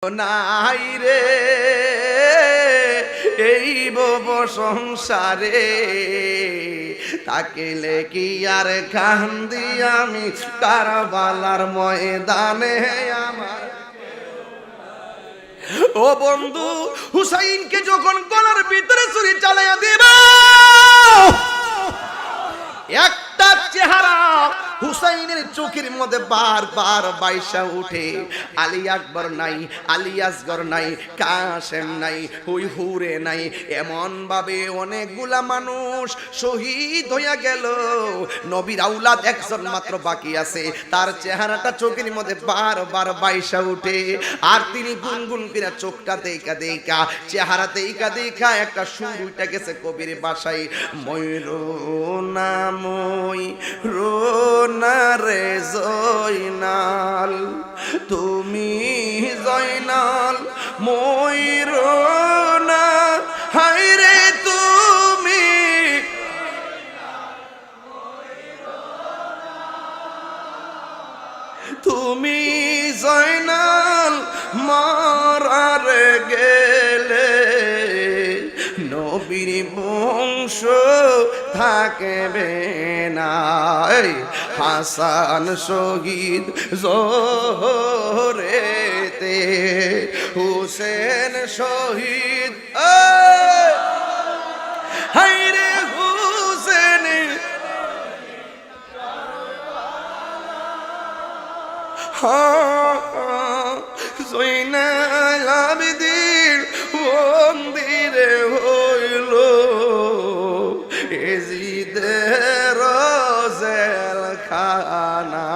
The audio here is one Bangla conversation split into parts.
নাই রে এই বব সংসারে তাকিলে কি আর কান্দি আমি কারবালার ময়দানে আমার। ও বন্ধু, হুসাইনকে যখন গলার ভিতরে ছুরি চালাইয়া দিবা, একটা চেহারা হুসাইনের চোখের মধ্যে বারবার বাইসা উঠে। আলী আকবর নাই, আলী আসগর নাই, কাসেম নাই, হুই হুরে নাই, এমন ভাবে অনেকগুলা মানুষ শহীদ হইয়া গেল। নবীর আউলাদ একজন মাত্র বাকি আছে, তার চেহারাটা চোখের মধ্যে বারবার বাইসা উঠে। আর তিনি গুনগুন করে চোখটা দেখা দেখা, চেহারা দেখা দেখা একটা সুর উঠে গেছে কবির বাসায়, ময়ূরনা মই রোনা রে জয়নাল, তুমি জয়নাল মই রোনা, হাই রে তুমি তুমি জয়নাল মারারে গেলে নবীর বংশ থাকবে না। হাসান শহীদ জোহরেতে, হুসেন শহীদ হায়রে হুসেন, জয়নাল আবেদীন মন্দিরে হইল এজিদের জেলখানা।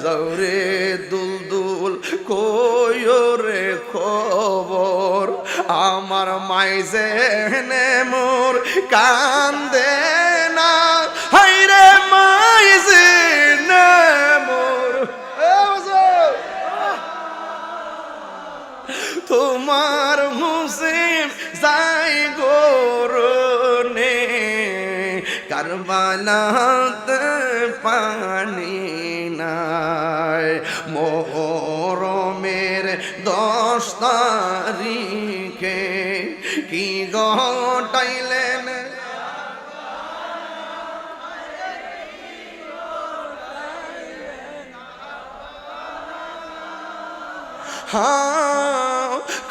জৌরে দুলদুল কয়রে খবর, আমার মাইজে মোর কান্দে না, হাইরে মাইজে মোর তোমার মুসিম যাই গোরনে, কারবালাতে পানি নাই। মোহরমের 10 তারিখে কি ঘটাইলেন,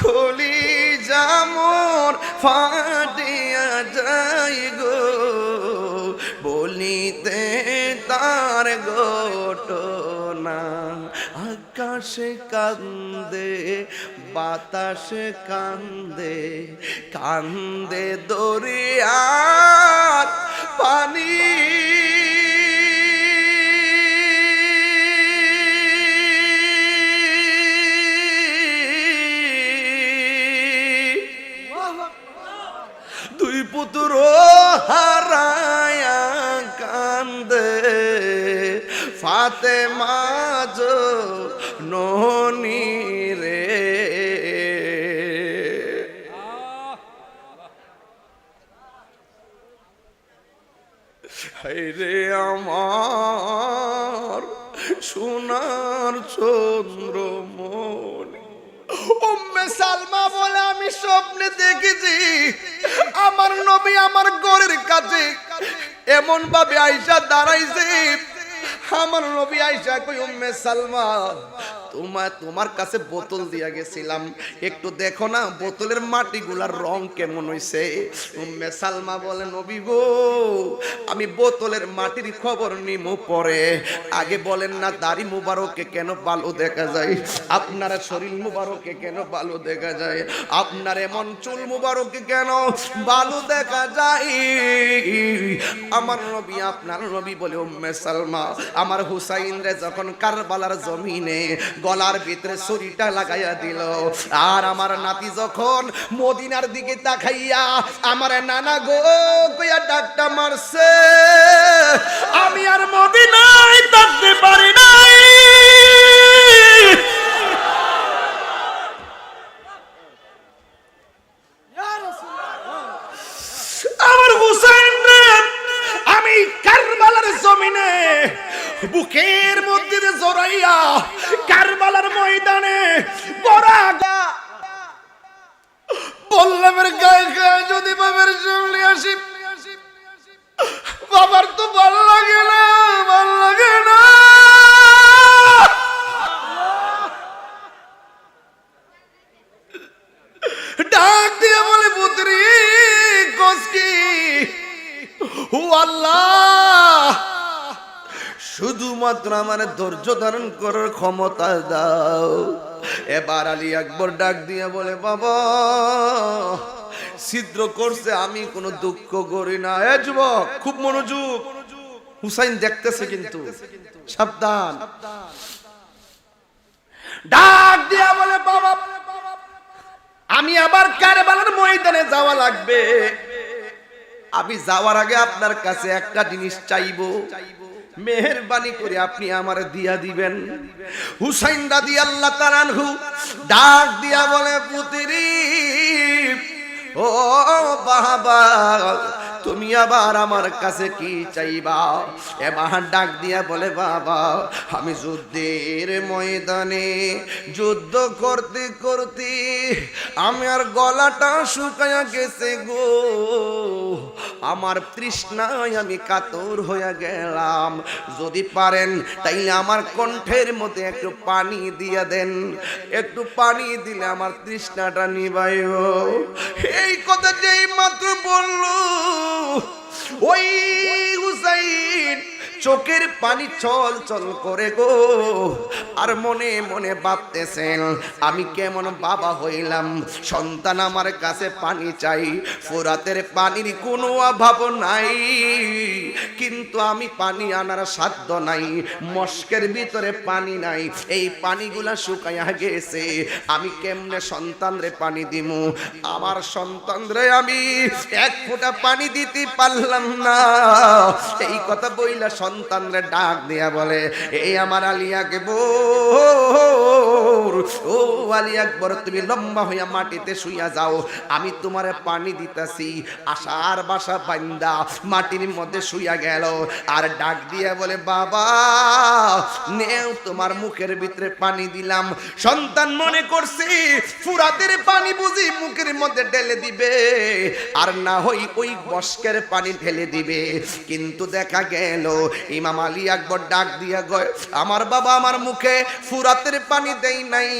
খুলি জামর ফাটিয়া যাই গো, বলিতে তার ঘটনা। আকাশে কান্দে বাতাসে কান্দে, কান্দে দরিয়ার পানি। দুই পুত্র হারায়া কান্দে ফাতেমা জননী রে। হায়রে আমার সোনার চন্দ্রমণি। উম্মে সালমা বলে, আমি স্বপ্নে দেখেছি আমার নবী আমার ঘরের কাছে এমন ভাবে আয়েশা দাঁড়াইছে। আমার নবী আয়েশা কই, উম্মে সালমা তোমার কাছে বোতল দিয়া গেছিলাম, একটু দেখো না বোতলের মাটিগুলার রং কেমন হইছে। উম্মে সালমা বলে, নবী গো আমি বোতলের মাটির খবর নিমু পরে, আগে বলেন না দাড়ি মুবারকে কেন ভালো দেখা যায়, আপনার শরীর মুবারকে কেন ভালো দেখা যায়, আপনার এমন চুল মুবারকে কেন ভালো দেখা যায়। আমার নবী আপনার নবী বলে, উম্মে সালমা আমার হুসাইন রে যখন কারবালার জমিনে গলার ভিতরে ছুরিটা লাগাইয়া দিল, আর আমার নাতি যখন মদিনার দিকে তাকাইয়া আমার নানা গো কইয়া ডাকটা মারছে, আমি আর মদিনায় থাকতে পারি নাই। আমার হুসাইন রে আমি কারবালার জমিনে বুকের মধ্যে জড়াইয়া কারবালার ময়দানে বাবার গায়ে গায়ে যদি বাবার সামনে আসি, বাবার তো ভালো লাগে না, ভালো লাগে না। ডাক দিয়ে বলে পুত্রী কসকি, ও আল্লাহ শুধুমাত্র আমার ধৈর্য ধারণ করার ক্ষমতা দাও। এবার আলী আকবর ডাক দিয়ে বলে বাবা ছিদ্র করছে, আমি কোনো দুঃখ করি না। এ যুবক খুব মনোযোগ, হুসাইন দেখতেছে কিন্তু সাবধান। ডাক দিয়া বলে বাবা আমি আবার কারবালার ময়দানে যাওয়া লাগবে, আমি যাওয়ার আগে আপনার কাছে একটা জিনিস চাইবো, মেহেরবানি করে আপনি আমারে দিয়া দিবেন। হুসাইন রাদিয়াল্লাহু তাআলা আনহু ডাক দিয়া বলে পুত্রী ও বাবা তুমি আবার আমার কাছে কি চাইবা? এবার ডাক দিয়া বলে বাবা আমি যুদ্ধের ময়দানে যুদ্ধ করতে করতে আমার গলাটা শুকায়া গেছে গো, আমার তৃষ্ণায় আমি কাতর হয়ে গেলাম, যদি পারেন তাইলে আমার কণ্ঠের মধ্যে একটু পানি দিয়া দেন, একটু পানি দিলে আমার তৃষ্ণাটা নিবাইব। এই কথা যেই মাত্র বললো ওই হুসাইন চোখের পানি চল চল করে গো, আর মনে মনে ভাবতেছেন আমি কেমন বাবা হইলাম, সন্তান আমার কাছে পানি চাই, ফোরাতের পানির কোনো অভাব নাই, কিন্তু আমি পানি আনার সাধ্য নাই, মস্কের ভিতরে পানি নাই, এই পানিগুলা শুকাইয়া গেছে, আমি কেমনে সন্তানরে পানি দিমু, আমার সন্তানরে আমি এক ফোঁটা পানি দিতে পারলাম না। এই কথা বইলা সন্তানরে ডাক দিয়া বলে এই আমার আলী আকবর, ও আলী আকবর তুমি লম্বা হইয়া মাটিতে শুইয়া যাও, আমি তোমারে পানি দিতেছি। আশার বাসা বান্দা মাটির মধ্যে শুইয়া গেল, আর ডাক দিয়া বলে বাবা নেও তোমার মুখের ভিতরে পানি দিলাম। সন্তান মনে করছি ফুরাতের পানি বুঝি মুখের মধ্যে ঢেলে দিবে, আর না হই ওই বস্কের পানি ঢেলে দিবে, কিন্তু দেখা গেল ইমাম আলী আকবর ডাক দিয়া গয় আমার বাবা আমার মুখে ফুরাতের পানি দেই নাই,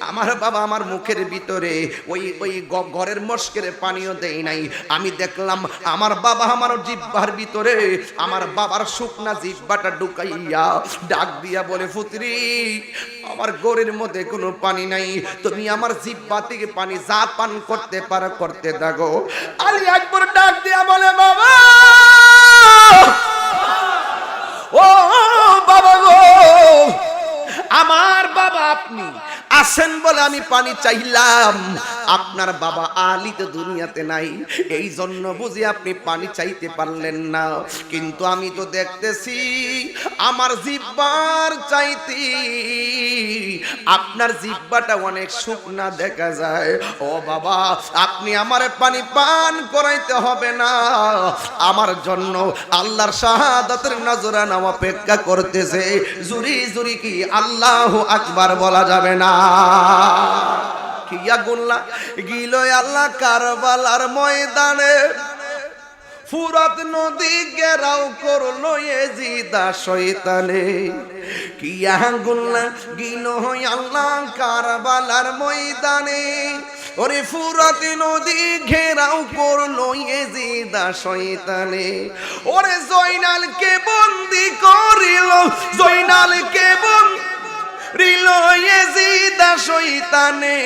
আমার বাবা আমার মুখের ভিতরে ওই ওই ঘরের মস্কের পানিও দেই নাই, আমি দেখলাম আমার বাবা আমার জিহ্বার ভিতরে আমার বাবার শুকনা জিহ্বাটা ঢুকাইয়া ডাক দিয়া বলে পুত্রী আমার ঘরের মধ্যে কোনো পানি নাই, তুমি আমার জিহ্বা থেকে পানি যা পান করতে পারো করতে থাকো। আলী আকবর ডাক দিয়া বলে বাবা ও বাবা গো, আমার বাবা আপনি আসেন বলে আমি পানি চাইলাম, আপনার বাবা আলী তো দুনিয়াতে নাই, এই জন্য বুঝি আপনি পানি চাইতে পারলেন না, কিন্তু আমি তো দেখতেছি আমার জিহ্বার চাইতে আপনার জিহ্বাটা অনেক শুকনা দেখা যায়। ও বাবা আপনি আমারে পানি পান করাইতে হবে না, আমার জন্য আল্লাহর শাহাদাতের নজরানা অপেক্ষা করতেছে, জুরি জুরি কি আল্লাহু আকবার বলা যাবে না? কিয়া গুল্লা গিল আল্লাহ কারবালার ময়দানে, ফুরাত নদী ঘেরাও করলো এজিদা শয়তানে, কিয়া গুল্লা গিল আল্লাহ কারবালার ময়দানে, ওরে ফুরাত নদী ঘেরাও করলো এজিদা শয়তানে, ওরে জয়নালকে বন্দি করিল, জয়নালকে বন্দি রিলয়েজিদা শয়তানে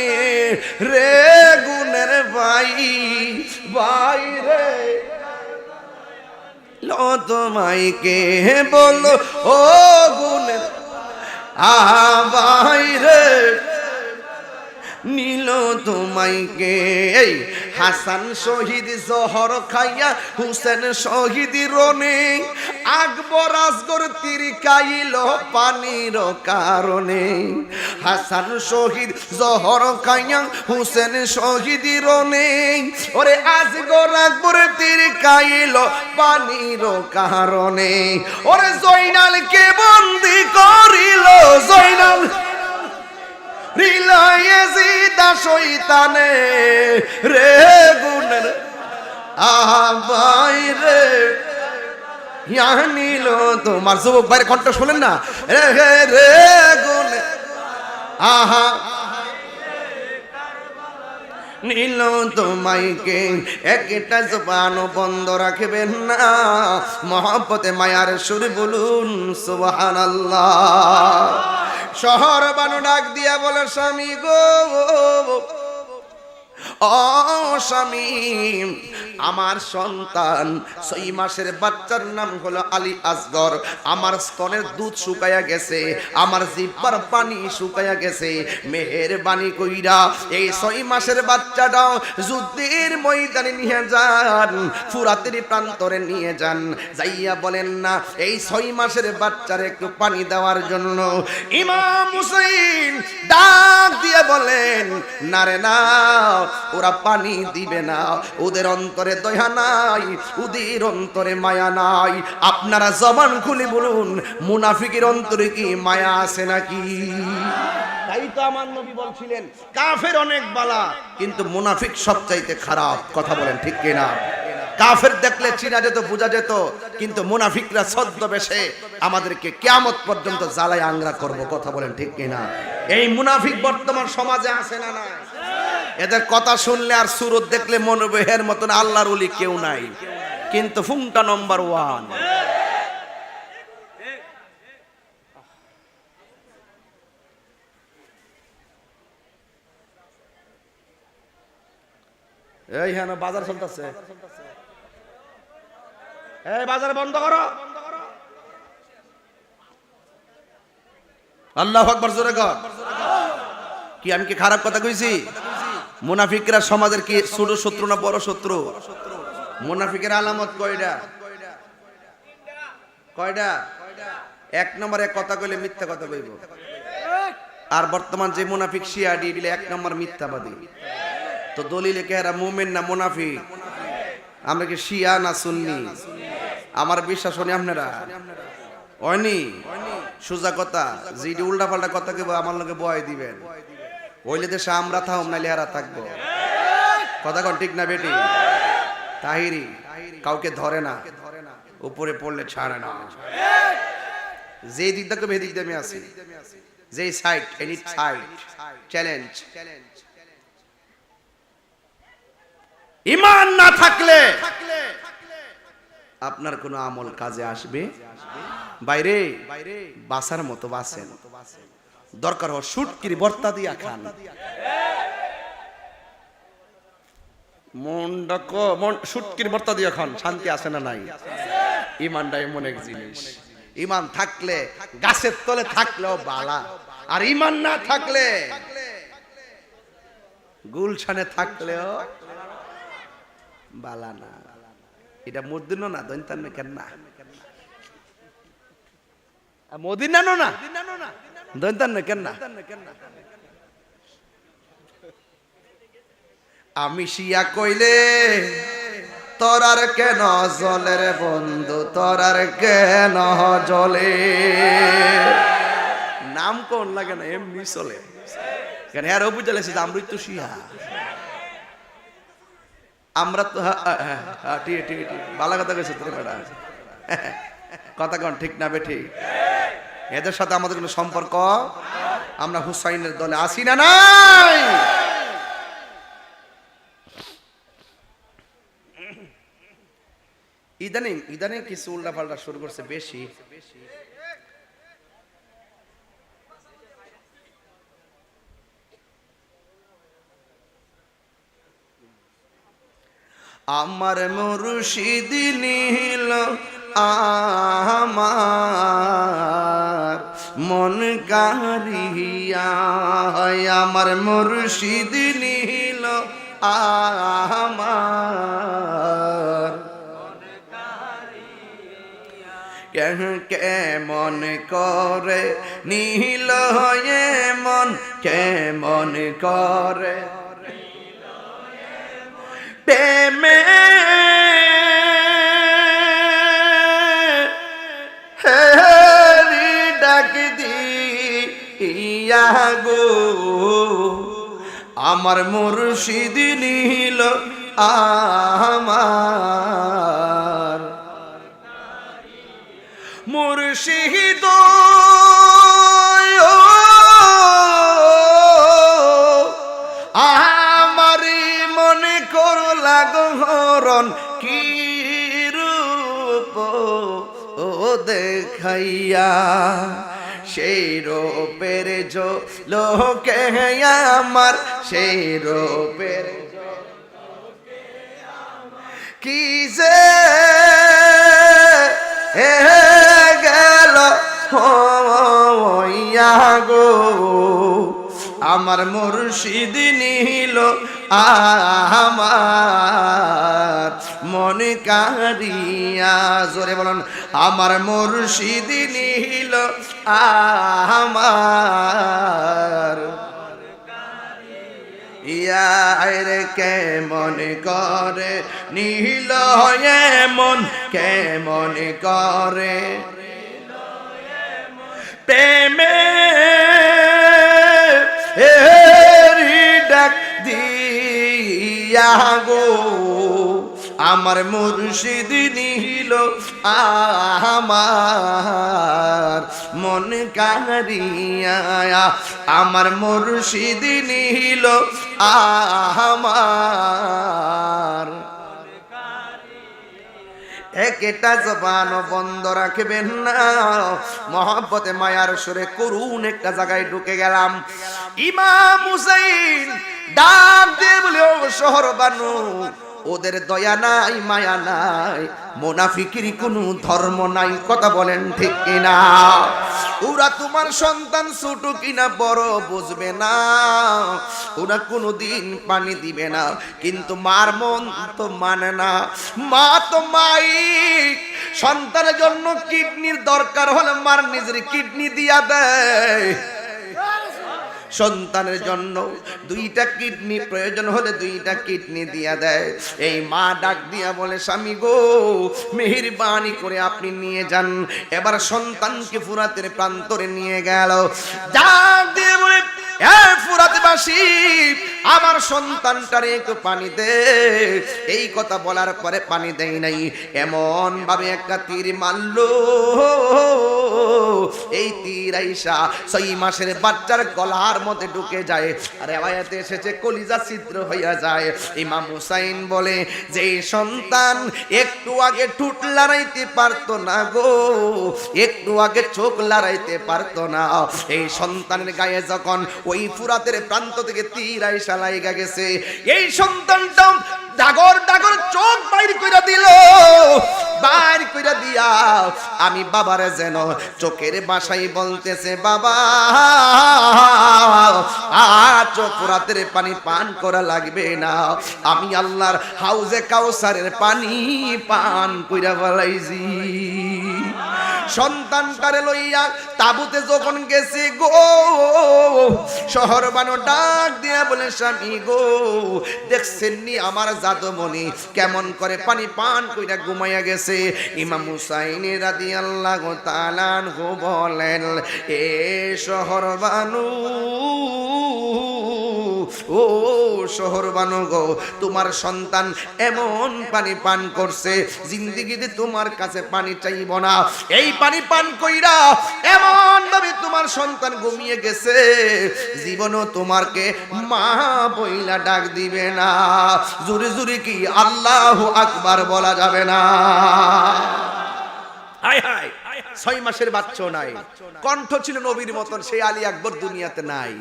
রে গুনের ভাই ভাই রে লো তোমাইকে বলো ও গুনের ভাই রে নীল তোমাইকে। হাসান শহীদ জহর খাইয়া হুসেন শহীদ রনে, আকবর আসগর তীর খাইল পানির কারণে, হাসান শহীদ জহর খাইয়া হুসেন শহীদ রনে, ওরে আসগর আকবর তীর খাইল পানির কারণে, ওরে জয়নালকে বন্দি করিল, জয়নাল রিলয়ে সিদা শয়তানে রে গুণের আবাই রে নিল তোমার যুবক ভাইয়ের কণ্ঠ শোনেন না রে রে গুণ আহা নীল তোমাইকে একটা জবানও বন্ধ রাখবেন না মহব্বতে মায়ার সুর বলুন সুবহানাল্লাহ শহর বানু ডাক দিয়া বলে স্বামী গো ও স্বামী আমার সন্তান 6 মাসের বাচ্চার নাম হলো আলী আসগর আমার স্তনের দুধ শুকায়া গেছে আমার জিহ্বার পানি শুকায়া গেছে মেহেরবানি কইরা এই 6 মাসের বাচ্চাটা যুদ্ধের ময়দানে নিয়ে যান ফুরাতের প্রান্তরে নিয়ে যান যাইয়া বলেন না এই 6 মাসের বাচ্চার একটু পানি দেওয়ার জন্য ইমাম হুসাইন ডাক দিয়ে বলেন না রে না ওরা পানি দিবে না ওদের অন্তরে দয়া নাই ওদের অন্তরে মায়া নাই আপনারা জবান খুলে বলুন মুনাফিকের অন্তরে কি মায়া আছে নাকি তাই তো আমার নবী বলছিলেন কাফের অনেক বালা কিন্তু মুনাফিক সবচাইতে খারাপ কথা বলেন ঠিক কিনা কাফের দেখলে চিনা যেত বোঝা যেত কিন্তু মুনাফিকরা ছদ্মবেশে আমাদেরকে কিয়ামত পর্যন্ত জ্বালায় আংরা করব কথা বলেন ঠিক কিনা এই মুনাফিক বর্তমান সমাজে আছে না না এদের কথা শুনলে আর সুরত দেখলে মনে হবে এর মতন আল্লাহর ওলি কেউ নাই কিন্তু ফুংটা নাম্বার 1 এই হ্যাঁ বাজার চলতেছে এই বাজার বন্ধ করো আল্লাহু আকবার জোরে কর কি আমি কি খারাপ কথা কইছি মুনাফিকরা সমাজের কি ছোট শত্রু না বড় শত্রু মুনাফিকের আলামত কয়টা কয়টা এক নম্বরে কথা কইলে মিথ্যা কথা কইব আর বর্তমান যে মুনাফিক শিয়া দিলে এক নম্বর মিথ্যাবাদী তো দলিলে কে এরা মুমিন না মুনাফিক আমরা কি শিয়া না সুন্নি আমার বিশ্বাস হনি আপনারা হয়নি সোজা কথা যেটি উল্টা পাল্টা কথা কইব আমার লগে বয় দিবেন ওইলে দেশে আমরা থাম নাইলে হারা থাকবো কথা কোন ঠিক না বেটি তাহিরি কাউকে ধরে না উপরে পড়লে ছাড়ে না যে দিক থেকে বেদিক দেমে আছে যে সাইড এনি সাইড চ্যালেঞ্জ ঈমান না থাকলে আপনার কোনো আমল কাজে আসবে বাইরে বাসার মতো বাসেন দরকার হয় শুটকির ভর্তা দিয়া খান মন শুটকির ভর্তা দিয়া খান শান্তি আসে না নাই ঈমানটা এমন এক জিনিস ঈমান থাকলে গাছের তলে থাকলেও বালা আর ঈমান না থাকলে গুলশানে থাকলেও বালা না এটা মদিনা না দন্তান কেন না মদিনা না দন্তান কেন না আমি শিয়া কইলে তোর আর কেন জলে রে বন্ধু তোর আর কেন জলে নাম কোন লাগে না এমনি চলে কেন আর বুঝে লেছে যে আমরা তো শিয়া আমরা তো ভালো কথা কইছে তোর বেটা কথা কোন ঠিক না বেঠি এদের সাথে আমাদের কোনো সম্পর্ক আমরা হুসাইনের দলে আসি না নাই ইদানিং কিছু উল্টা পাল্টা শুরু করছে বেশি আমার মুর্শিদ নীল আমার মন কারিয়া আমার মুর্শিদ নীল আমার কেমন করে নীল মন কেমন করে প্রেমে ডাক দিয়া গো আমার মুর্শিদ নীল আমার মুর্শিদ আমারি মনে করলা গহরণ কি রূপ ও দেখাইয়া সেই রূপের লোকে আমার সেই রূপের কি যে গেল হইয়া গো আমার মুর্শিদ নীল আমার মনে কারিয়া জোরে বলুন আমার মুর্শিদ নীল আমার ইয়ার কেমন করে নীল এমন কেমন করে প্রেমে ডাক দিয়া গো আমার মুর্শিদ নীল আমার মন কারিয়া আমার মুর্শিদ নীল আমার একটা জবান বন্ধ রাখবেন না মহব্বতে মায়ার সুরে করুন একটা জায়গায় ঢুকে গেলাম ইমাম হুসাইন ডাক দিয়ে বলে ও শহর বানু ওদের দয়া নাই মায়া নাই মুনাফিকের কোনো ধর্ম নাই কথা বলেন ঠিক কিনা ওরা তোমার সন্তান ছোট কিনা বড় বুঝবে না ওরা কোনোদিন পানি দিবে না কিন্তু মার মন তো মানে না মা তো মাই সন্তানের জন্য কিডনির দরকার হলে মার নিজের কিডনি দিয়া দেয় সন্তানের জন্য দুইটা কিডনি প্রয়োজন হলে দুইটা কিডনি দিয়া দেয় এই মা ডাক দিয়া বলে স্বামী গো মেহেরবানি করে আপনি নিয়ে যান এবার সন্তানকে ফুরাতের প্রান্তরে নিয়ে গেল ডাক দিয়ে বলে ফুরাতবাসী আমার সন্তানটারে একটু পানি দে এই কথা বলার পরে পানি দেয় নাই এমন ভাবে একটা তীর মারলো এই তীর আইসা 6 মাসের বাচ্চার গলার মধ্যে ঢুকে যায় আর আয়াতে এসেছে কলিজা ছিদ্র হইয়া যায় ইমাম হুসাইন বলে যে সন্তান একটু আগে ঠুট লড়াইতে পারতো না গো একটু আগে চোখ লড়াইতে পারতো না এই সন্তানের গায়ে যখন ওই ফুরাতের প্রান্ত থেকে তীর আইসা লাইগা গেছে এই সন্তানটা ডাগর ডাগর চোখ বাইর কইরা দিল বাইর কইরা দিয়া আমি বাবারে যেন চোখের ভাষায় বলতেছে বাবা চোখ ফুরাতের পানি পান করা লাগবে না আমি আল্লাহর হাউজে কাউসারের পানি পান কইরা বলাইছি সন্তানটারে লইয়া তাবুতে যখন গেছে গো শহর বানো ডাক দিয়া বলে স্বামী গো দেখছেন নি আমার জাদুমণি কেমন করে পানি পান কইরা ঘুমাইয়া গেছে ইমাম হুসাইন রাদিয়াল্লাহু তাআলা আনহু বলেন এ শহর বানু ও শহর বানু গো তোমার সন্তান এমন পানি পান করছে জিন্দেগিতে তোমার কাছে পানি চাইব না এই পানি পান কইরা এমন ভাবে তোমার সন্তান ঘুমিয়ে গেছে জীবনও তোমারকে মা বইলা ডাক দিবে না জোরে জোরে কি আল্লাহু আকবার বলা যাবে না হায় হায় 6 মাসের বাচ্চা নাই কণ্ঠ ছিল নবীর মতন সেই আলী আকবর দুনিয়াতে নাই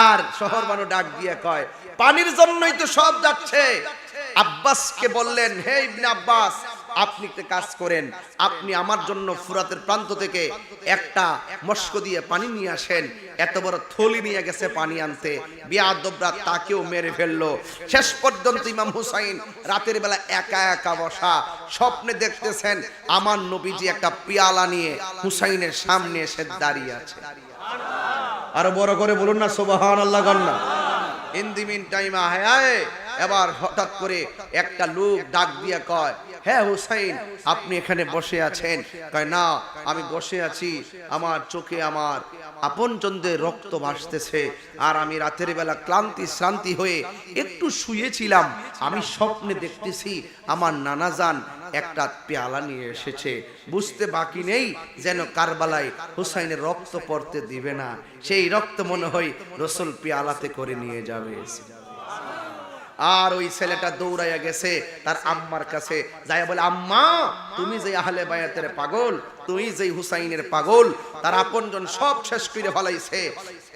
আর শহর বানো ডাক দিয়ে কয় পানির জন্যই তো সব যাচ্ছে আব্বাসকে বললেন হে ইবনে আব্বাস আপনি একটা কাজ করেন আপনি আমার জন্য ফুরাতের প্রান্ত থেকে একটা মস্ক দিয়ে পানি নিয়ে আসেন এত বড় থলি নিয়ে গেছে পানি আনতে বিয়াদবরা তাকেও মেরে ফেললো শেষ পর্যন্ত ইমাম হুসাইন রাতের বেলা একা একা বসা স্বপ্নে দেখতেছেন আমার নবীজি একটা পিয়ালা নিয়ে হুসাইনের সামনে এসে দাঁড়িয়ে আছে আরো বড় করে বলুন না সুবহানাল্লাহ গন্না ইন দি মিন টাইম আয় এবার হঠাৎ করে একটা লোক ডাক দিয়া কয়, হ্যাঁ হুসাইন, আপনি এখানে বসে আছেন? কয়, না, আমি বসে আছি, আমার চোখে আমার আপনজনদের রক্ত ভাসতেছে, আর আমি রাতের বেলা শ্রান্তি হয়ে একটু শুয়েছিলাম, আমি স্বপ্নে দেখতেছি আমার নানাজান একটা পেয়ালা নিয়ে এসেছে, বুঝতে বাকি নেই যেন কারবালায় হুসাইনের রক্ত পড়তে দিবে না, সেই রক্ত মনে হয় রাসূল পেয়ালাতে করে নিয়ে যাবে। আর ওই ছেলেটা দৌড়াইয়া গেছে তার আম্মার কাছে, যাইয়া বলে, আম্মা, তুমি যে আহলে বায়াতের পাগল, তুই যে হুসাইনের পাগল, তার আপনজন সব শেষ করে ফেলাইছে,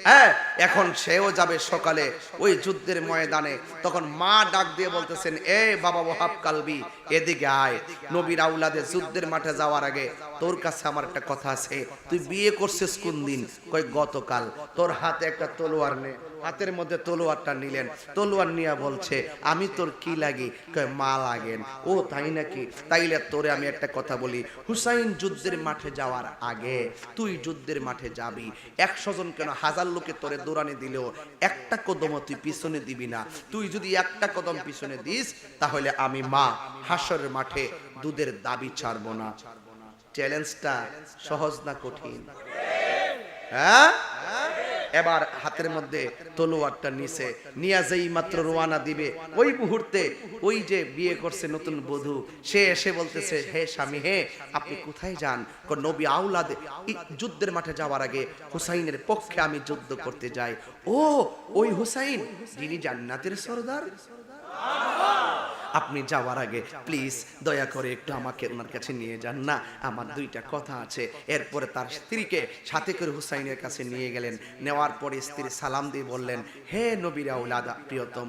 হ্যাঁ, এখন সেও যাবে সকালে ওই যুদ্ধের ময়দানে। তখন মা ডাক দিয়ে বলতেছেন, এ বাবা ওয়াহাব কালবি, এদিকে আয়, নবীর আওলাদে যুদ্ধের মাঠে যাওয়ার আগে তোর কাছে আমার একটা কথা আছে। তুই বিয়ে করছিস কোন দিন? কই, গতকাল। তোর হাতে একটা তলোয়ার নে। হাতের মধ্যে তলোয়ারটা নিলেন, তলোয়ার নিয়ে বলছে, আমি তোর কি লাগি? কয়, মা লাগেন। ও তাই নাকি? তাইলে তোরে আমি একটা কথা বলি, হুসাইন যুদ্ধের মাঠে যাওয়ার আগে তুই যুদ্ধের মাঠে যাবি, 100 জন কেন 1000 লোকে তোরে দৌড়ানি দিলেও একটা কদম তুই পিছনে দিবি না। তুই যদি একটা কদম পিছনে দিস, তাহলে আমি মা হাসরের মাঠে দুধের দাবি ছাড়বো না। চ্যালেঞ্জটা সহজ না কঠিন? হ্যাঁ। এবার হাতের মধ্যে তলোয়ারটা নিছে, নিয়ে যেই মাত্র রওনা দিবে, ওই মুহূর্তে ওই যে বিয়ে করছে নতুন বধূ, সে এসে বলতেছে, হে স্বামী, হে আপনি কোথায় যান? নবী আওলাদ যুদ্ধের মাঠে যাওয়ার আগে হুসাইনের পক্ষে আমি যুদ্ধ করতে যাই। ও, ওই হুসাইন যিনি জান্নাতের সরদার, আপনি যাওয়ার আগে প্লিজ দয়া করে একটু আমাকে ওনার কাছে নিয়ে যান না, আমার দুইটা কথা আছে। এরপরে তার স্ত্রীকে সাথে করে হুসাইনের কাছে নিয়ে গেলেন। নেওয়ার পরে স্ত্রী সালাম দিয়ে বললেন, হে নবীর আওলাদ প্রিয়তম,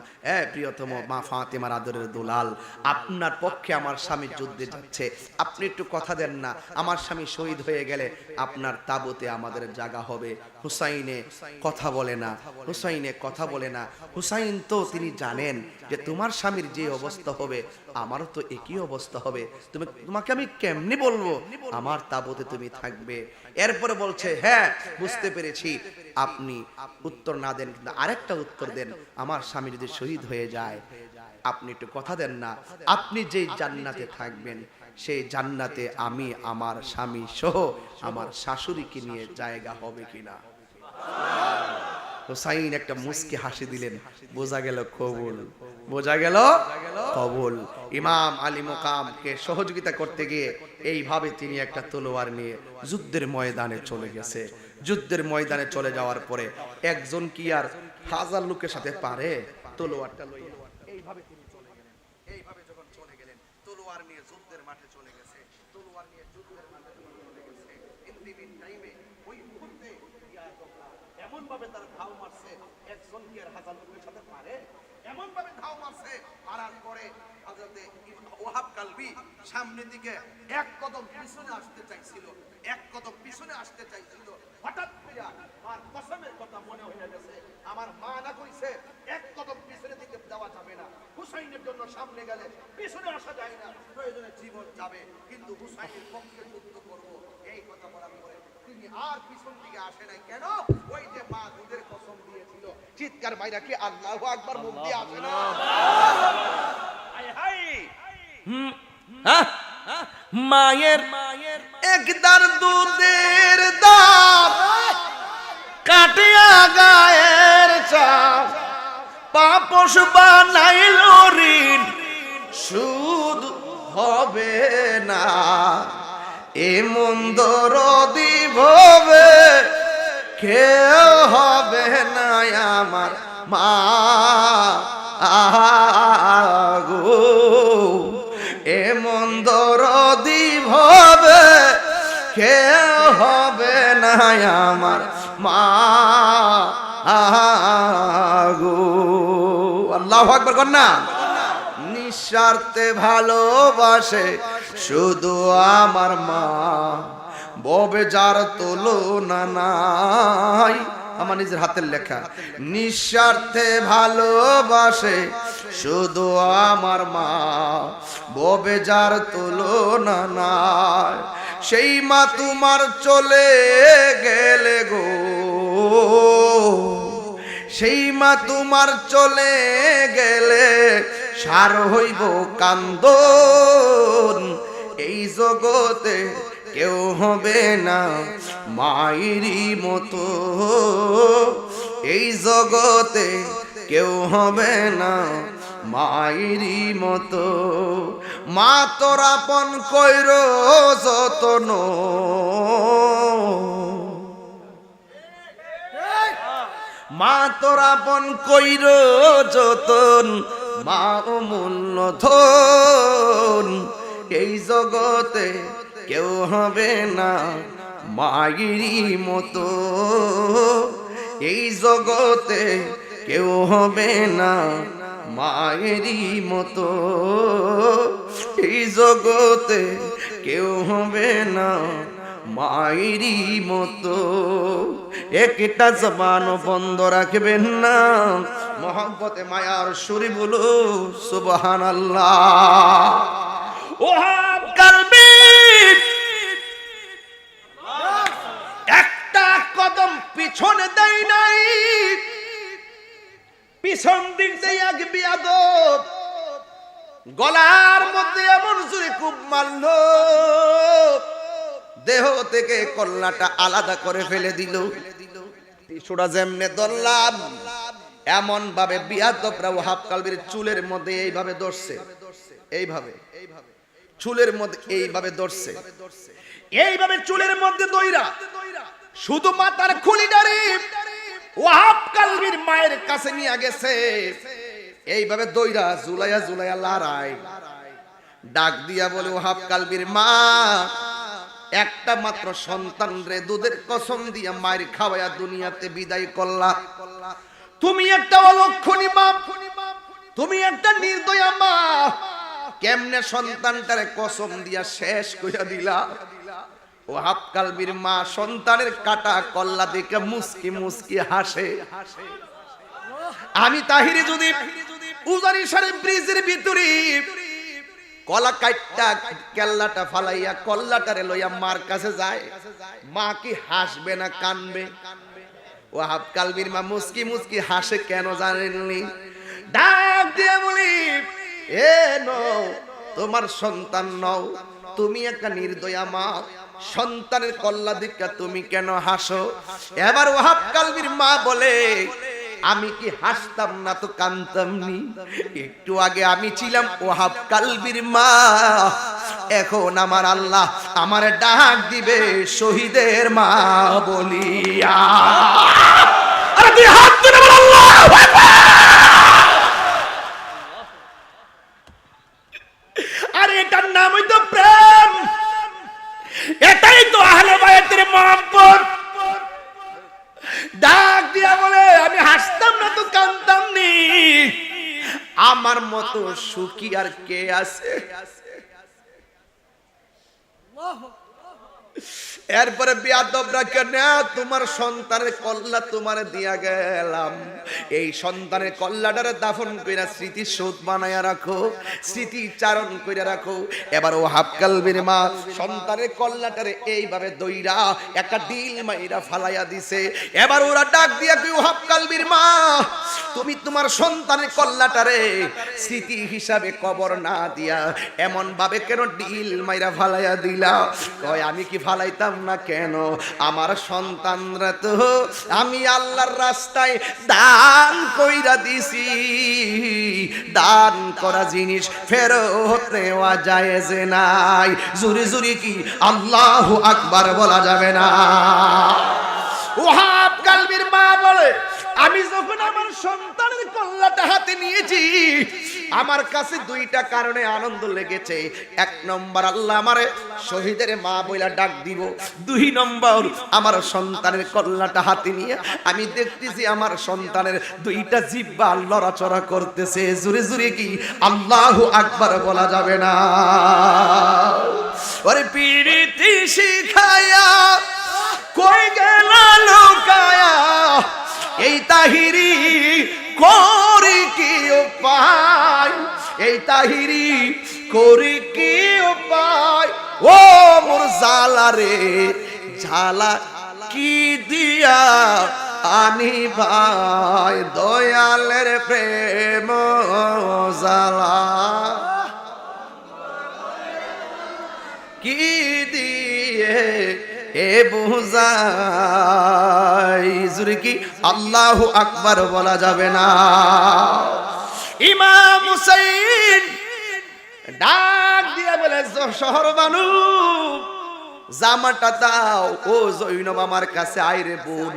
প্রিয়তম মা ফাতেমার আদরের দুলাল, আপনার পক্ষে আমার স্বামী যুদ্ধে যাচ্ছে, আপনি একটু কথা দেন না, আমার স্বামী শহীদ হয়ে গেলে আপনার তাবুতে আমাদের জায়গা হবে। হুসাইনে কথা বলে না, হুসাইনে কথা বলে না। হুসাইন তো তিনি জানেন যে তোমার স্বামীর যে অবস্থা হবে আমারও তো একই অবস্থা হবে, তোমাকে আমি কেমনি বলবো আমার তাবুতে তুমি থাকবে? এরপরে বলছে, হ্যাঁ বুঝতে পেরেছি, আপনি উত্তর না দেন, কিন্তু আরেকটা উত্তর দেন, আমার স্বামী যদি শহীদ হয়ে যায় আপনি একটু কথা দেন না, আপনি যে জান্নাতে থাকবেন সেই জান্নাতে আমি আমার স্বামী সহ আমার শাশুড়িকে নিয়ে জায়গা হবে কিনা? হুসাইন একটা মুস্কি হাসি দিলেন, বোঝা গেল কবুল, বোঝা গেল কবুল। ইমাম আলী মুকামকে সহযোগিতা করতে গিয়ে এইভাবে তিনি একটা তলোয়ার নিয়ে যুদ্ধের ময়দানে চলে গেছে। যুদ্ধের ময়দানে চলে যাওয়ার পরে একজন কি আর 1000 লোকের সাথে পারে? তলোয়ারটা লইয়া এইভাবে তিনি চলে গেলেন। এইভাবে যখন চলে গেলেন, তলোয়ার নিয়ে যুদ্ধের মাঠে চলে গেছে, তলোয়ার নিয়ে যুদ্ধের মাঠে চলে গেছে। ইন টাইমে ওই মুহূর্তে এমন ভাবে তার ঘাও মারছে, একজন কি আর 1000 লোকের সাথে পারে? এমন ভাবে ঘাও মারছে, মারার পরে হযরতে ওয়াহাব কালবি সামনের দিকে এক কদম পিছনে আসতে চাইছিল, এক কদম পিছনে আসতে চাইছিল, হঠাৎ করে আর কসমের কথা মনে হয়ে গেছে, আমার মা না কইছে এক কদম পিছনে দিকে দেওয়া যাবে না, হুসাইনের জন্য সামনে গেলে পিছনে আসা যায় না, প্রয়োজনে জীবন যাবে, কিন্তু হুসাইনের পক্ষে যুদ্ধ করব, এই কথা বলার পরে তিনি আর পিছন দিকে আসে নাই। কেন? ওই যে মা দুধের কসম দিয়েছিল। চিৎকার বাইরা কি আল্লাহু আকবার মুখ দিয়ে আসে না? হায় হায়, মায়ের একদার দুধের দাম কাটিয়া গায়ের চাপ, পাপস বানাইল ঋণ সুদ হবে না, এ মন্দর দিবে কেউ হবে না আমার মা গো, এ মন্দর দিবে কেউ হবে না আমার মা গো। আল্লাহু আকবার কন্যা। নিঃস্বার্থে ভালোবাসে শুধু আমার মা, ববে যার তুলনা নাই। আমার নিজের হাতের লেখা। নিঃস্বার্থে ভালোবাসে শুধু আমার মা, ববে যার তুলনা নাই। সেই মা তোমার চলে গেলে গো, সেই মা তোমার চলে গেলে সার হইব কান্দন, এই জগতে কেউ হবে না মায়েরই মতো, এই জগতে কেউ হবে না মায়েরই মতো। মা তোর আপন কইর যতন, মা তোর আপন কইর যতন, মা অমূল্য ধন, এই জগতে কেউ হবে না মায়েরই মতো, এই জগতে কেউ হবে না মায়েরই মতো, এই জগতে কেউ হবে না মায়েরই মতো। একটা জবান বন্ধ রাখবেন না, মহব্বতে মায়ার সুরে বলো সুবহানাল্লাহ। ওহাব কালবি একটা কদম পিছনে দেয় নাই, পিছন দিক দিয়ে এক বিয়াদব গলার মধ্যে এমন জোরে খুব মারল, দেহ থেকে কল্লাটা আলাদা করে ফেলে দিল। টিসুটা যেমনে ধরলাম এমন ভাবে বিয়াদবরা ওহাব কালবির চুলের মধ্যে এইভাবে ধরছে, এইভাবে চুলের মধ্যে এইভাবে ধরছে, এইভাবে চুলের মধ্যে দইরা শুধু মাথার খুলিটারে ওহাব কালবির মায়ের কাছে নিয়ে গেছে, এইভাবে দইরা জুলাইয়া জুলাইয়া লড়াই ডাক দিয়া বলে, ওহাব কালবির মা একটা মাত্র সন্তান রে দুধের কসম দিয়া মায়ের খাওয়ায়া দুনিয়াতে বিদায় করলা, তুমি একটা অলক্ষণী মা, তুমি একটা নির্দয়া মা, কেমনে সন্তানটারে কসম দিয়া শেষ কইরা দিলা। ওহাব কালবির মা সন্তানের কাটা কল্লা দেখে মুস্কি মুস্কি হাসে। আমি তাহিরি যদি উজারি সারে ব্রিজের ভিতরে কলা কাটটা কেল্লাটা ফালাইয়া কল্লাটারে লইয়া মার কাছে যায়, মা কি হাসবে না কানবে? ওহাব কালবির মা মুস্কি মুস্কি হাসে কেন জানেননি? ডাক দিয়ে বলি, এ নও তোমার সন্তান নও, তুমি একটা নির্দয়া মা, সন্তানের কল্লা দিকা তুমি কেন হাসো? এবার ওহাব কালবির মা বলে, আমি কি হাসতাম না তো কানতাম নি? একটু আগে আমি ছিলাম ওহাব কালবির মা, এখন আমার আল্লাহ আমার ডাক দিবে শহীদের মা বলিয়া। আরে তুই হাত তুলে বল আল্লাহু আকবার। আরে এটার নাম হইতো প্রেম, এটাই তো আহলে বায়াতের মহব্বত। ডাক দিয়া বলে, আমি হাসতাম না তো কাঁদতাম নি, আমার মতো সুখী আর কে আছে? এরপরে বিয়াদবরা কেন, তোমার সন্তানের কল্লা তোমার দিয়া গেলাম, এই সন্তানের কল্লাটারে দাফন কইরা স্মৃতি শোধ বানায়া রাখো, স্মৃতি চারণ কইরা রাখো। এবার ওহাব কালবির মা সন্তানের কল্লাটারে এইভাবে দইরা একটা ডিল মাইরা ফালাইয়া দিছে। এবার ওরা ডাক দিয়া কই, ওহাব কালবির মা তুমি তোমার সন্তানের কল্লাটারে স্মৃতি হিসাবে কবর না দিয়া এমন ভাবে কেন ডিল মাইরা ফালাইয়া দিলা? কয় আমি কি ফালাইতাম না কেন, আমার সন্তানরা তো আমি আল্লাহর রাস্তায় দান কইরা দিছি, দান করা জিনিস ফেরত নেওয়া জায়েজ নাই। জুরি জুরি কি আল্লাহু আকবার বলা যাবে না? ওহাব কালবির মা বলে, আমি যখন আমার সন্তানের কল্লাটা হাতে নিয়েছি আমার কাছে দুইটা কারণে আনন্দ লেগেছে। এক নম্বর, আল্লাহ আমারে শহীদের মা বইলা ডাক দিব। দুই নম্বর, আমার সন্তানের কল্লাটা হাতে নিয়ে আমি দেখতেছি আমার সন্তানের দুইটা জিহ্বা লড়াচড়া করতেছে। জুরে জুরে কি আল্লাহু আকবার বলা যাবে না? ওরে পিরিতি শিখায়া কই গেল লুকায়া, এই তাহিরি করি কি উপায়, এই তাহিরি করি কি উপায়? ও মোর জালা রে ঝালা, কি দিয়া আনি ভাই দয়ালের প্রেম জ্বালা, কি দিয়ে এ বুঝাই। জুরে কি আল্লাহু আকবার বলা যাবে না? ইমাম হুসাইন ডাক দিয়া বলে, শহর বানু জামাটা দাও, ও জৈনব আমার কাছে আয় রে বোন।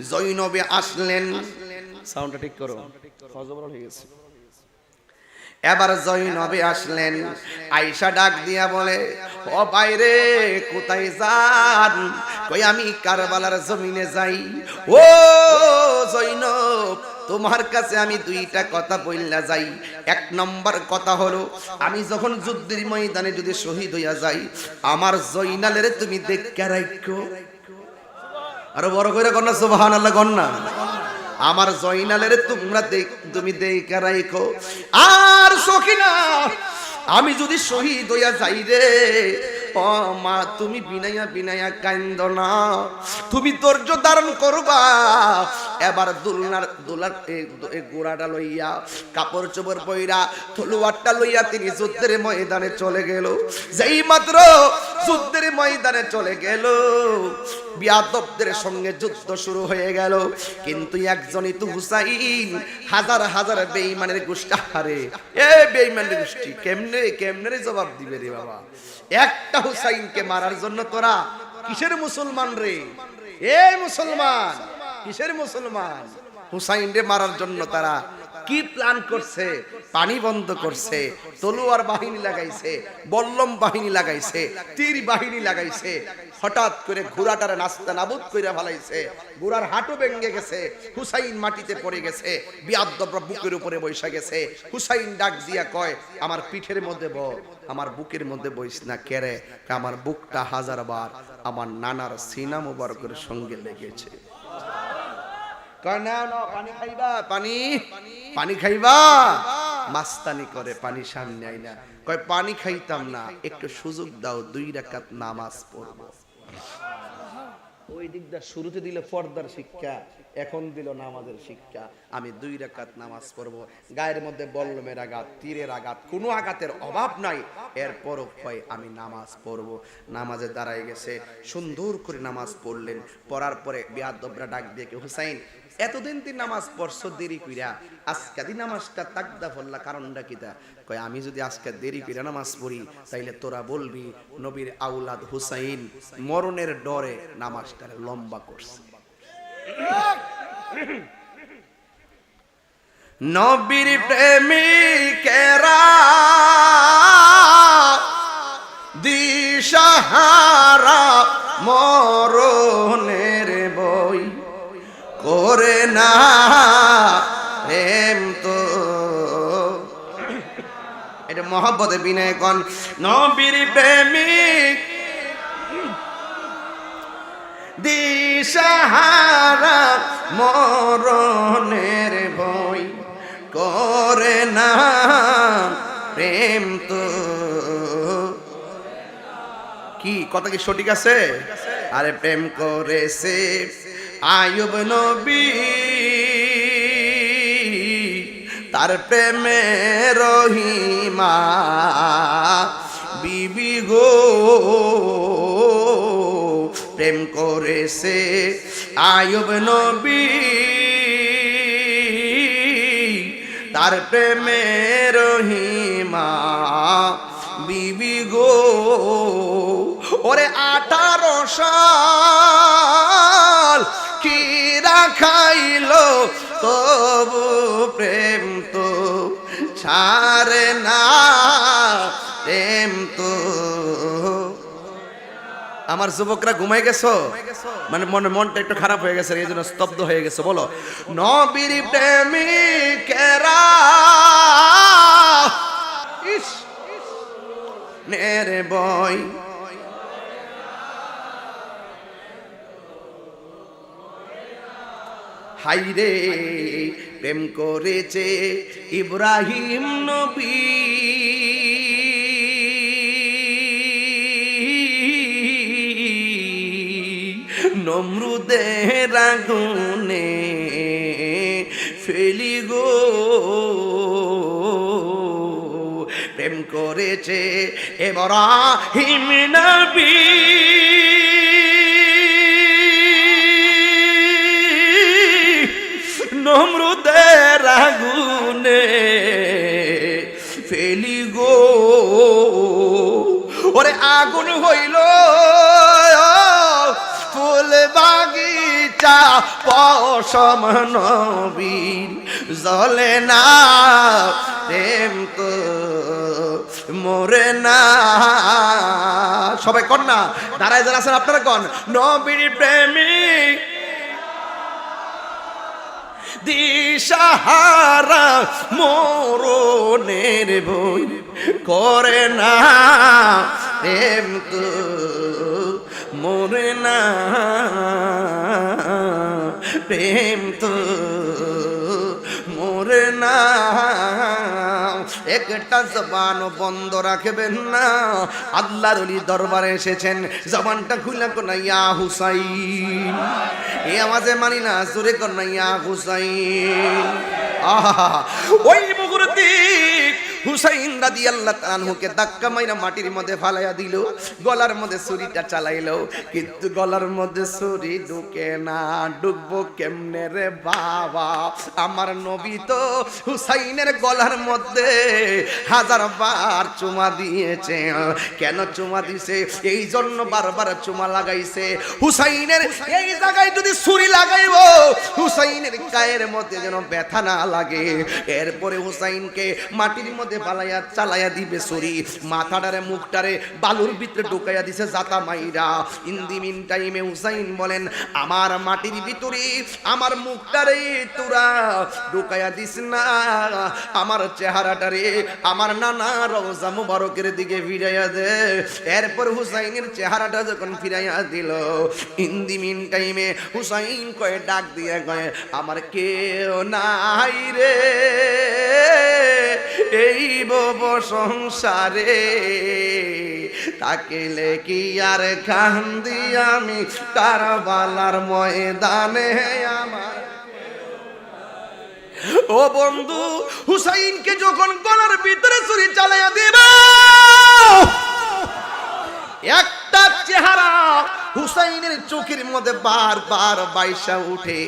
জৈনবে আসলেন, সাউন্ডটা ঠিক করো, ফজবরল হয়ে গেছে। এবার জৈনবে আসলেন, আয়েশা ডাক দিয়া বলে, ও বাইরে কোথায় যান? কই আমি কারবালার জমিনে যাই। ও জৈনব, তোমার কাছে আমি দুইটা কথা বললা যাই। এক নম্বর কথা হলো, আমি যখন যুদ্ধের ময়দানে যদি শহীদ হইয়া যাই, আমার জয়নালের তুমি দেখে রাখো। আরো বড় করে কন্যা সুবহানাল্লাহ কন্যা, আমার জয়নালের তুমি দেখে রাখো। আর সখিনা, আমি যদি শহীদ হইয়া যাই রে, ও মা তুমি বিনাইয়া বিনাইয়া কান্দ না, তুমি ধৈর্য ধারণ করবা। এবার দুলার গোড়াটা লইয়া, কাপড় চোপড় পইরা, তলোয়ারটা লইয়া তিনি যুদ্ধের ময়দানে চলে গেল। যেই মাত্র যুদ্ধের ময়দানে চলে গেল, বিয়াদবদের সঙ্গে যুদ্ধ শুরু হয়ে গেল। কিন্তু একজনই তো হুসাইন, হাজার হাজার বেঈমানের গোষ্ঠী, আরে এ বেঈমানের গোষ্ঠী কেমনে কেমনে জবাব দিবে রে বাবা? একটা হুসাইনকে মারার জন্য তোরা কিসের মুসলমান রে? এ মুসলমান, কিসের মুসলমান? হুসাইন রে মারার জন্য তারা কি প্ল্যান করছে? পানি বন্ধ করছে, তলোয়ার বাহিনী লাগাইছে, বল্লম বাহিনী লাগাইছে, তীর বাহিনী লাগাইছে। হঠাৎ করে ঘোড়াটারে নাস্তা নাবুদ কইরা ফেলাইছে, ঘোড়ার হাঁটু ভেঙে গেছে, হুসাইন মাটিতে পড়ে গেছে, বিয়াদবরা বুকের উপরে বসে গেছে। হুসাইন ডাক দিয়া কয়, আমার পিঠের মধ্যে ব, আমার বুকের মধ্যে বইস না কেরে, আমার বুকটা হাজার বার আমার নানার সিনা মুবারকের সঙ্গে লেগেছে। পানি খাইবা, পানি পানি খাইবা, মাস্তানি করে, পানি সামনে আই না। কয় পানি খাইতাম না, একটু সুযোগ দাও, 2 রাকাত নামাজ পড়ব। ওই দিকটা শুরুতে দিলে পর্দার শিক্ষা, এখন দিল নামাজের শিক্ষা। আমি 2 রাকাত নামাজ পড়ব, গায়ের মধ্যে বল্লমের আঘাত, তীরের আঘাত, কোনো আঘাতের অভাব নাই। এরপরও কয় আমি নামাজ পড়ব। নামাজে দাঁড়ায় গেছে, সুন্দর করে নামাজ পড়লেন। পড়ার পরে বিয়াদবরা ডাক দিয়ে, হুসাইন এতদিন তুই নামাজ পড়ছো দেরি কইরা, আজকে দিন নামাজটা তাকদা ফল্লা, কারণটা কিটা? কয় আমি যদি আজকে দেরি কইরা নামাজ পড়ি, তাইলে তোরা বলবি নবীর আউলাদ হুসাইন মরণের ডরে নামাজটা লম্বা করছে। নবীর প্রেমিকেরা দিশাহারা মরণের বই করে না প্রেম তো। এটা মহব্বতে বিনয় কন, নবীর প্রেমিক দিশাহারা মরণের ভয় করে না প্রেম তো। কি কথা কি সঠিক আছে? আরে প্রেম করেছে আয়ুব নবী, তার প্রেমে রহিমা বিবি গো। প্রেম করেছে আয়ুব নবী, তার প্রেমে রহিমা বিবি গো। ওরে 18 সাল কি রাখাইলো, তবু প্রেম তো ছাড়ে না, প্রেম তো। আমার যুবকরা ঘুমাই গেছো, মানে মনটা একটু খারাপ হয়ে গেছে, এই জন্য স্তব্ধ হয়ে গেছে। বলো নবীর প্রেমিকেরা ইস নেরে বয় হাইরে প্রেম করেছে ইব্রাহিম নবী, নমরুদের আগুনে ফেলি গো, প্রেম করেছে ইব্রাহিম নবী, নমরুদের আগুনে ফেলি গো। ওরে আগুন হইল ফুল বাগিচা পশম নবীর জ্বলে না, প্রেম তো মরে না। সবাই কন না, দাঁড়ায় যারা আছেন আপনারা কন, নবীর প্রেমিক দিশাহারা মরণের বই করে না, প্রেম তো মরে না, প্রেম তো মরে না। একটা জবান বন্ধ রাখবেন না। আল্লাহর ওলি দরবারে এসেছেন, জবানটা খুলে কোন ইয়া হুসাইন, এই আওয়াজে মানি না, জোরে কোন ইয়া হুসাইন। আহা, ওই মুহূর্তে হুসাইন রাদিয়াল্লাহু তাআলা আনহুকে ধাক্কা মাইরা মাটির মধ্যে ফালাইয়া দিল, গলার মধ্যে ছুরিটা চালাইলো, কিন্তু গলার মধ্যে ছুরি ঢুকে না। ঢুকবো কেমনে রে বাবা, আমার নবী তো হুসাইনের গলার মধ্যে 1000 বার চুমা দিয়েছে। কেন চুমা দিছে? এই জন্য বারবার চুমা লাগাইছে। হুসাইনের এই জায়গায় যদি ছুরি লাগাইবো, হুসাইনের গায়ের মধ্যে যেন ব্যথা না লাগে। এরপরে হুসাইনকে মাটির মধ্যে পালাইয়া চালাইয়া দিবে ছুরি, মাথাটারে মুখটারে বালুর ভিতরে ঢুকাইয়া দিছে জাতা মাইরা। ইন দি মিন টাইমে হুসাইন বলেন, আমার মাটির ভিতরে আমার মুখটারে তোরা ঢুকাইয়া দিস না, আমার চেহারাটারে আমার নানা রওজা মুবারকের দিকে ফিরাইয়া দে। এরপর হুসাইনের চেহারাটা যখন ফিরাইয়া দিল, ইন দি মিন টাইমে হুসাইন কয়ে ডাক দিয়ে কয়ে, আমার কেউ নাই রে এই বব সংসারে, তাকিলে কি আর কান্দি আমি কারবালার ময়দানে আমার। ও বন্ধু, হুসাইনকে যখন গলার ভিতরে ছুরি চালাইয়া দিবে, একটা চেহারা হুসাইনের চোখের মধ্যে বারবার বাইসা উঠে।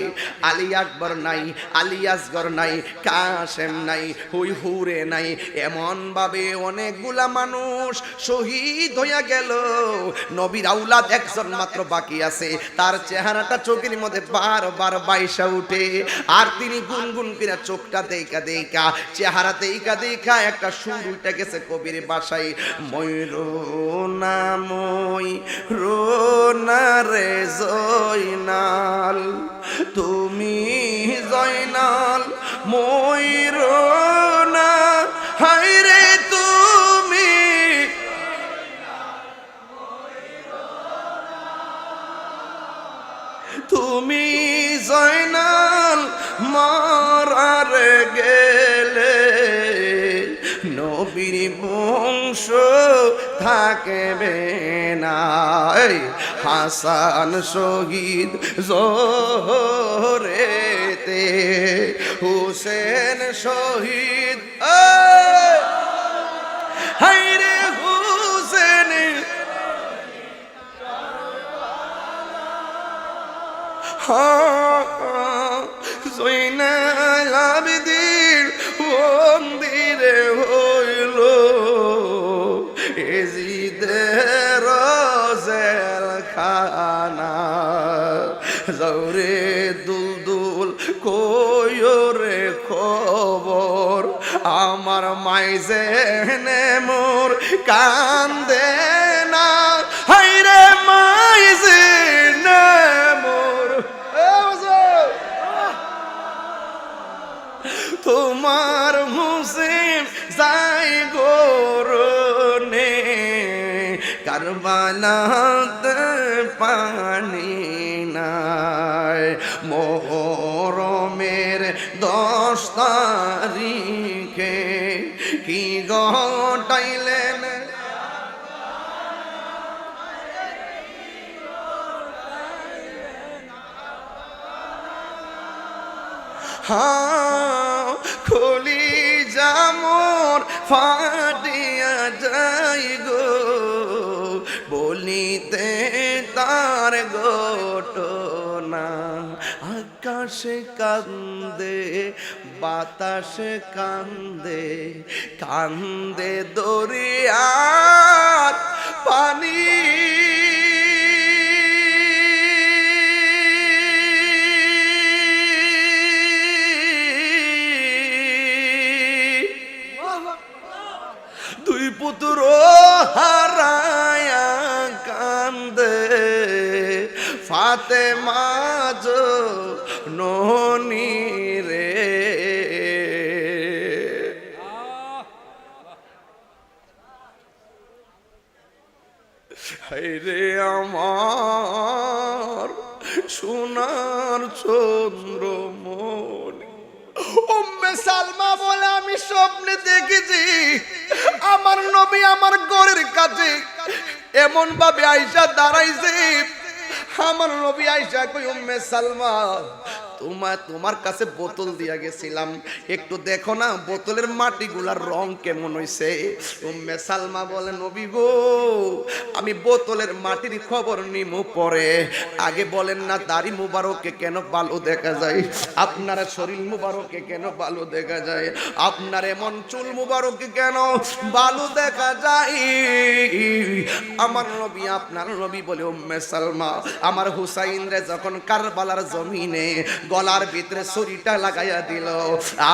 আলী আকবর নাই, আলী আসগর নাই, কাসেম নাই, হুই হুরে নাই, এমন ভাবে অনেকগুলা মানুষ শহীদ হইয়া গেল। নবীর আউলাদ একজন মাত্র বাকি আছে, তার চেহারাটা চোখের মধ্যে বারবার বাইসা উঠে। আর তিনি গুনগুন করে চোখটা দেখা দেখা, চেহারা দেখা দেখা একটা সুর উঠে গেছে কবির বাসায়, ময়ূর নামই রোনা রে জয়নাল, তুমি জয়নাল ময়ূর না, হায় রে তুমি তুমি জয়নাল মারার গেলে, নবীর বংশ থাকবে না। হাসান শহীদ জোহরেতে, হুসেন শহীদ হায়রে হুসেন, জয়নাল আবেদীন মন্দিরে হইল এজিদের জেলখানা। জৌরে দুলদুল কয়রে খবর, আমার মাইজেনে মোর কান্দে না, হায়রে মাইজেনে মোর। তোমার মুসিম যাই গোরনে, কারবালাতে পানি নাই। মোহরমের 10 তারিখে কি ঘটাইলেন, খুলি জামর ফাটিয়া যাই গো বলিতে তার ঘটনা আকাশে কান্দে বাতাসে কান্দে কান্দে দরিয়ার পানি দুই পুত্র হারায়া কান্দে ফাতেমা জননী রে হায়রে আমার সোনার চন্দ্রমণি উম্মে সালমা বলে আমি স্বপ্নে দেখেছি আমার নবী আমার ঘরের কাছে এমন ভাবে আয়েশা দাঁড়াইছে আমার নবী আয়েশা কই উম্মে সালমা তোমার কাছে বোতল দিয়া গেছিলাম একটু দেখো না বোতলের মাটিগুলার রং কেমন হইছে উম্মে সালমা বলে নবী গো আমি বোতলের মাটির খবর নিমু পরে আগে বলেন না দাড়ি মুবারকে কেন ভালো দেখা যায় আপনার শরীর মুবারকে কেন ভালো দেখা যায় আপনার এমন চুল মুবারকে কেন ভালো দেখা যায় আমার নবী আপনার নবী বলে উম্মে সালমা আমার হুসাইন রে যখন কারবালার জমিনে গলার ভিতরে ছুরিটা লাগাইয়া দিল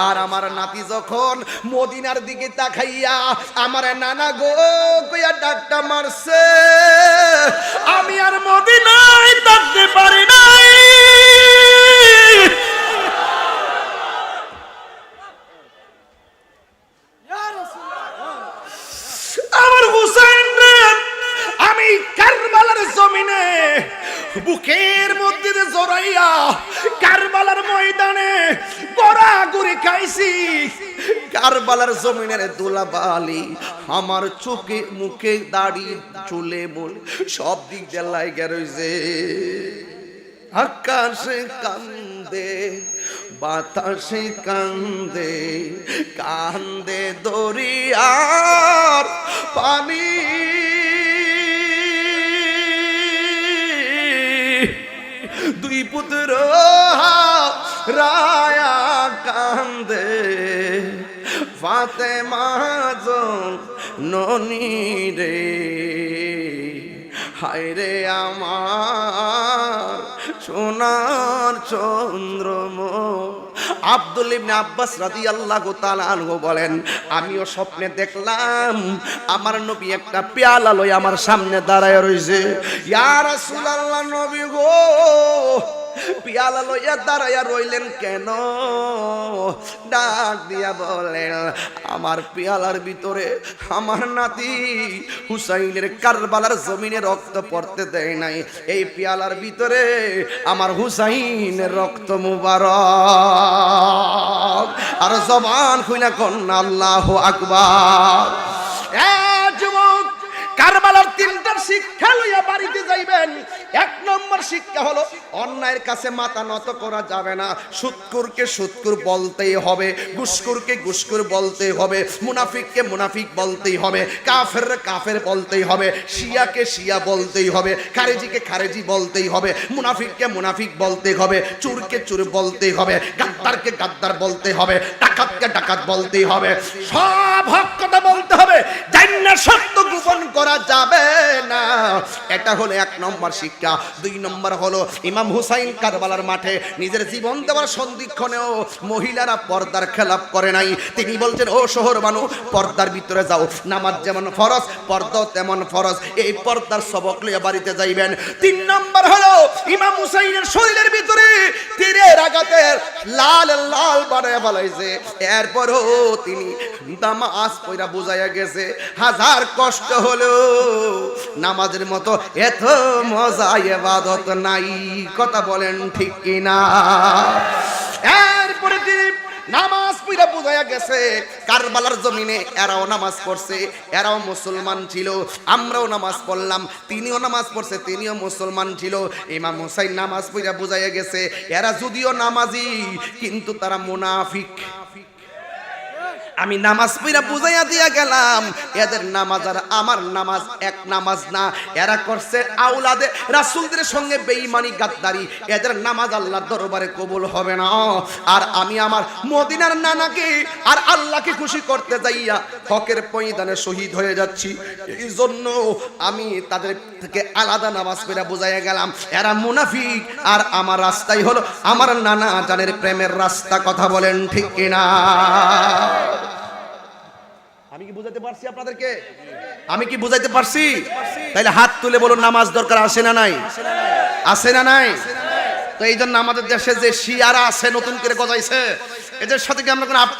আর আমার নাতি যখন মদিনার দিকে তাকাইয়া আমার নানা গো কইয়া ডাকটা মারছে আমি আর মদিনায় থাকতে পারি নাই আমার হুসাইন রে আমি কারবালার জমিনে বুকের মধ্যে জড়াইয়া কারবালার ময়দানে গড়াগড়ি খাইছি কারবালার জমিনের ধুলাবালি আমার চোখে মুখে দাড়ি চুলে বল সব দিক দিয়ে লাইগা রইছে আকাশে কান্দে বাতাসে কান্দে কান্দে দরিয়ার পানি দুই পুত্র রায়া কান্দে ফাতেমা জননী রে হায়রে আমার সোনার চন্দ্রমণি আব্দুল ইবনে আব্বাস রাদিয়াল্লাহু তাআলা আনহু বলেন আমিও স্বপ্নে দেখলাম আমার নবী একটা পেয়ালা লই আমার সামনে দাঁড়ায় রইছে ইয়া রাসূলুল্লাহ নবী গো পেয়ালা লইয়া দাঁড়াইয়া রইলেন কেন ডাক দিয়া বলেন আমার পেয়ালার ভিতরে আমার নাতি হুসাইনের কারবালার জমিনে রক্ত পড়তে দেয় নাই এই পেয়ালার ভিতরে আমার হুসাইনের রক্ত মুবারক আর জবান খুইলা কন্না আল্লাহু আকবার যুবক কারবালার তিনটা শিক্ষা লইয়া বাড়িতে যাইবেন এক নম্বর শিক্ষা হলো অন্যায়ের কাছে মাথা নত করা যাবে না সুৎকুরকে সুৎকুর বলতেই হবে ঘুষখোরকে ঘুষখোর বলতেই হবে মুনাফিককে মুনাফিক বলতেই হবে কাফেরকে কাফের বলতেই হবে শিয়াকে শিয়া বলতেই হবে খারেজিকে খারেজি বলতেই হবে মুনাফিককে মুনাফিক বলতেই হবে চোরকে চোর বলতেই হবে গাদ্দারকে গাদ্দার বলতে হবে ডাকাতকে ডাকাত বলতেই হবে সব হক কথা বলতে হবে জান্না সত্য গোপন করা যাবে না এটা হলো এক নম্বর শিক্ষা দুই নম্বর হলো ইমাম হুসাইন কারবালার মাঠে নিজের জীবন দেওয়ার সন্ধিক্ষণেও মহিলারা পর্দার খেলাপ করে নাই তিনি বলছেন ও শহর মানু পর্দার ভিতরে যাও নামাজ যেমন ফরজ পর্দাও তেমন ফরজ এই পর্দার সবক লইয়া বাড়িতে যাইবেন তিন নম্বর হলো ইমাম হুসাইনের শরীরের ভিতরে তীরের আঘাতে লাল লাল বানায় ফেলাইছে এরপরও তিনি নামাজ পড়া বুঝাইয়া গেছে হাজার কষ্ট হলো নামাজের মতো এত মজা ইবাদত নাই কথা বলেন ঠিক কিনা এরপরে তিনি নামাজ পড়া বুঝাইয়া গেছে কারবালার জমিনে এরাও নামাজ পড়ছে, এরাও মুসলমান ছিল, আমরাও নামাজ পড়লাম, তিনিও নামাজ পড়ছে, তিনিও মুসলমান ছিল। ইমাম হুসাইন নামাজ পড়া বুঝাইয়া গেছে এরা যদিও নামাজি কিন্তু তারা মুনাফিক। আমি নামাজ পড়া বুঝাইয়া দিয়া গেলাম এদের নামাজ আর আমার নামাজ এক নামাজ না। এরা করছে আওলাদে রাসূলদের সঙ্গে বেঈমানি গাদ্দারি, এদের নামাজ আল্লাহর দরবারে কবুল হবে না। আর আমি আমার মদিনার নানাকে আর আল্লাহকে খুশি করতে যাইয়া হকের ময়দানে শহীদ হয়ে যাচ্ছি। এই জন্য আমি তাদের থেকে আলাদা নামাজ পড়া বুঝাইয়া গেলাম এরা মুনাফিক, আর আমার রাস্তাই হলো আমার নানা জানের প্রেমের রাস্তা। কথা বলেন ঠিক কিনা? আমি কি বুঝাতে পারছি আপনাদেরকে? আমি কি বুঝাইতে পারছি? তাইলে হাত তুলে বলুন নামাজ দরকার আছে না নাই? আছে না নাই? তো এই জন্য আমাদের দেশে যে শিয়ারা আছে নতুন করে গজাইছে, এদের সাথে কি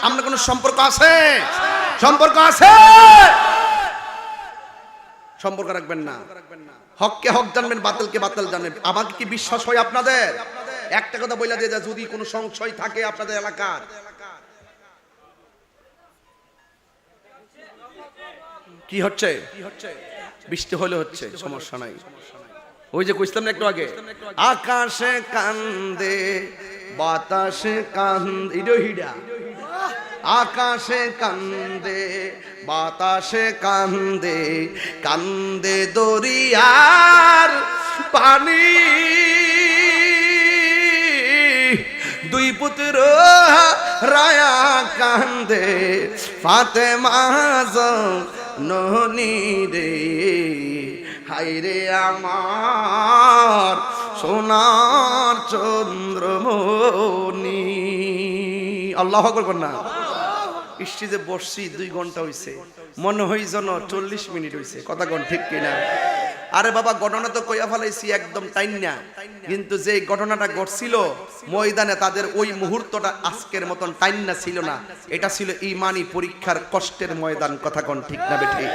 আমরা কোনো সম্পর্ক আছে? সম্পর্ক আছে? সম্পর্ক রাখবেন না। হককে হক জানবেন, বাতিলকে বাতিল জানবেন। আমাকে কি বিশ্বাস হয় আপনাদের? একটা কথা বইলা দিয়ে যদি কোনো সংশয় থাকে আপনাদের এলাকার, কি হচ্ছে? বৃষ্টি হলে হচ্ছে, সমস্যা নাই। ওই যে কইছিলাম না একটু আগে, আকাশে কান্দে বাতাসে কান্দে, হিডা আকাশে কান্দে বাতাসে কান্দে, কান্দে দরিয়ার পানি, দুই পুত্র রায়া কান্দে ফাতেমা জননী রে, হায়রে আমার সোনার চন্দ্রমণি। আল্লাহু আকবার না। স্টেজে বসছি 2 ঘন্টা হইছে, মনে হয় যেন 40 মিনিট হইছে। কথা কোন ঠিক কিনা? আরে বাবা ঘটনা তো কইয়া ফেলাইছি একদম টাইম না, কিন্তু যে ঘটনাটা ঘটছিল ময়দানে তাদের ওই মুহূর্তটা আজকের মতন টাইম না ছিল না। এটা ছিল ঈমানি পরীক্ষার কষ্টের ময়দান। কথা কোন ঠিক না বেঠিক?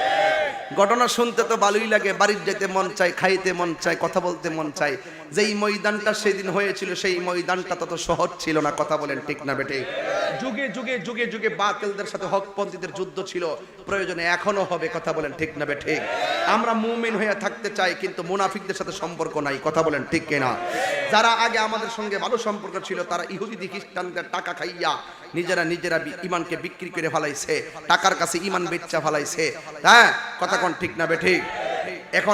ঘটনা শুনতে তো ভালোই লাগে, বাড়ির যেতে মন চায়, খাইতে মন চায়, কথা বলতে মন চায়। যেই ময়দানটা সেদিন হয়েছিল সেই ময়দানটা তত সহজ ছিল না। কথা বলেন ঠিক না বেঠিক? যুগে যুগে যুগে যুগে বাতিলদের সাথে হকপন্থীদের যুদ্ধ ছিল, প্রয়োজনে এখনো হবে। কথা বলেন ঠিক না বেঠিক? আমরা মুমিন হয়ে থাকতে চাই কিন্তু মুনাফিকদের সাথে সম্পর্ক নাই। কথা বলেন ঠিক কিনা? যারা আগে আমাদের সঙ্গে ভালো সম্পর্ক ছিল তারা ইহুদি খ্রিস্টানদের টাকা খাইয়া নিজেরা ইমানকে বিক্রি করে ফেলাইছে, টাকার কাছে ইমান বেচা ফেলাইছে। হ্যাঁ, কথা কোন ঠিক না বেঠিক? এখন